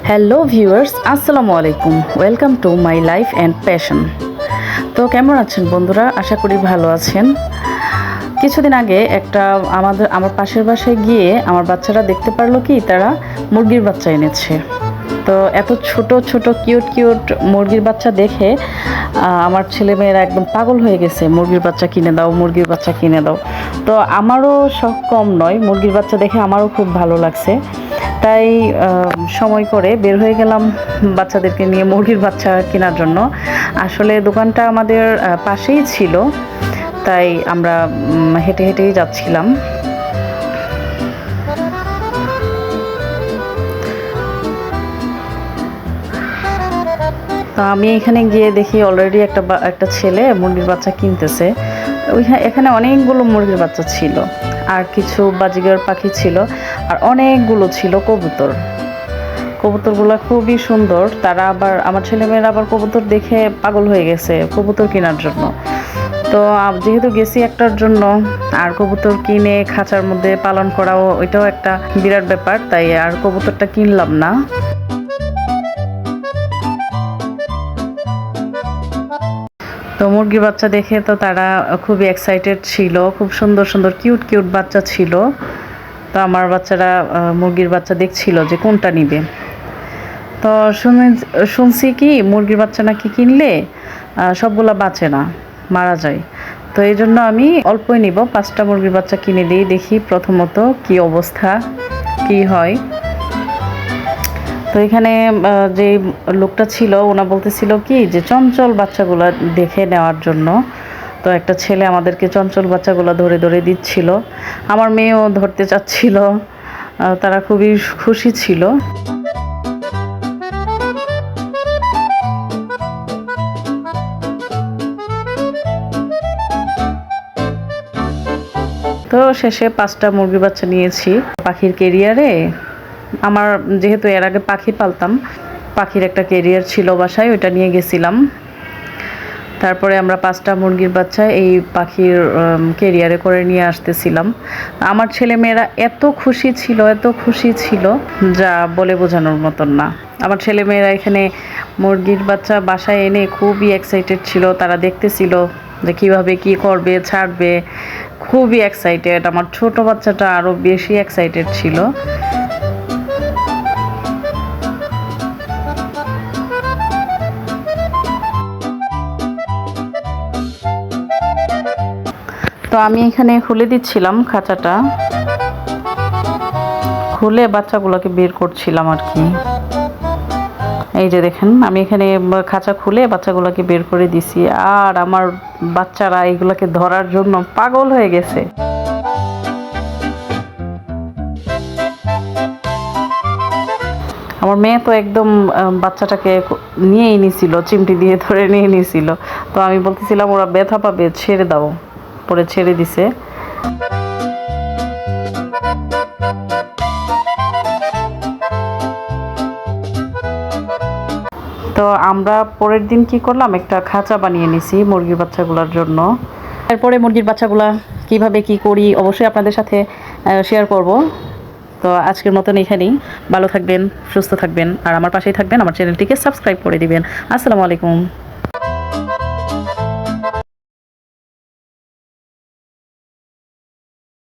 Hello viewers, আসসালামু আলাইকুম। Welcome to my life and passion. তো কেমন আছেন বন্ধুরা? আশা করি ভালো আছেন। কিছুদিন আগে আমার পাশের বাসায় গিয়ে আমার বাচ্চারা দেখতে পারলো কি তারা মুরগির বাচ্চা এনেছে। তো এত ছোট ছোট কিউট কিউট মুরগির বাচ্চা দেখে আমার ছেলেমেয়েরা একদম পাগল হয়ে গেছে, মুরগির বাচ্চা কিনে দাও, মুরগির বাচ্চা কিনে দাও। তো আমারও শখ কম নয়, মুরগির বাচ্চা দেখে আমারও খুব ভালো লাগছে। তাই সময় করে বের হয়ে গেলাম বাচ্চাদেরকে নিয়ে মুরগির বাচ্চা কেনার জন্য। আসলে দোকানটা আমাদের পাশেই ছিল, তাই আমরা হেঁটে হেঁটেই যাচ্ছিলাম। তো আমি এখানে গিয়ে দেখি অলরেডি একটা ছেলে মুরগির বাচ্চা কিনতেছে। এখানে অনেকগুলো মুরগির বাচ্চা ছিল, আর কিছু বাজিগার পাখি ছিল, আর অনেকগুলো ছিল কবুতরগুলো খুবই সুন্দর। আমার ছেলেমেয়েরা আবার কবুতর দেখে পাগল হয়ে গেছে কবুতর কেনার জন্য। তো যেহেতু গেছি একটার জন্য, আর কবুতর কিনে খাঁচার মধ্যে পালন করাও ওইটাও একটা বিরাট ব্যাপার, তাই আর কবুতরটা কিনলাম না। তো মুরগির বাচ্চা দেখে তো তারা খুবই এক্সাইটেড ছিল, খুব সুন্দর সুন্দর কিউট কিউট বাচ্চা ছিল। তো আমার বাচ্চারা মুরগির বাচ্চা দেখছিল যে কোনটা নিবে। তো শুনছি কি মুরগির বাচ্চা নাকি কিনলে সবগুলা বাঁচে না, মারা যায়। তো এই জন্য আমি অল্পই নিব, 5টা মুরগির বাচ্চা কিনে দিই, দেখি প্রথমত কি অবস্থা কি হয়। তো এখানে যে লোকটা ছিল ওনা বলতেছিল কি যে চঞ্চল বাচ্চাগুলো দেখে নেওয়ার জন্য। তো একটা ছেলে আমাদেরকে চঞ্চল বাচ্চাগুলো ধরে ধরে দিচ্ছিল, আমার মেয়েও ধরতে চাচ্ছিল। তারা খুবই খুশি ছিল। তো শেষে 5টা মুরগির বাচ্চা নিয়েছি পাখির কেরিয়ারে। আমার যেহেতু এর আগে পাখি পালতাম, পাখির একটা কেরিয়ার ছিল বাসায়, ওইটা নিয়ে গেছিলাম। তারপরে আমরা 5টা মুরগির বাচ্চা এই পাখির কেরিয়ারে করে নিয়ে আসতেছিলাম। আমার ছেলেমেয়েরা এত খুশি ছিল যা বলে বোঝানোর মতন না। আমার ছেলেমেয়েরা এখানে মুরগির বাচ্চা বাসায় এনে খুবই এক্সাইটেড ছিল, তারা দেখতেছিল যে কীভাবে কী করবে, ছাড়বে, খুবই এক্সাইটেড। আমার ছোট বাচ্চাটা আরও বেশি এক্সাইটেড ছিল। তো আমি এখানে খুলে দিচ্ছিলাম খাঁচাটা, খুলে বাচ্চাগুলোকে বের করছিলাম আর কি। এই যে দেখেন, আমি এখানে খাঁচা খুলে বাচ্চাগুলোকে বের করে দিছি, আর আমার বাচ্চারা এগুলোকে ধরার জন্য পাগল হয়ে গেছে। আমার মেয়ে তো একদম বাচ্চাটাকে নিয়েই নিছিল, চিমটি দিয়ে ধরে নিয়ে নিছিল। তো আমি বলতেছিলাম ওরা ব্যথা পাবে, ছেড়ে দাও, পরে ছেড়ে দিছে। তো আমরা পরের দিন কি করলাম, একটা খাঁচা বানিয়ে নিছি মুরগির বাচ্চাগুলোর জন্য। এরপরে মুরগির বাচ্চাগুলা কিভাবে কি করি অবশ্যই আপনাদের সাথে শেয়ার করব। তো আজকের মতন এখানেই। ভালো থাকবেন, সুস্থ থাকবেন, আর আমার পাশেই থাকবেন, আমার চ্যানেলটিকে সাবস্ক্রাইব করে দিবেন। আসসালামু আলাইকুম।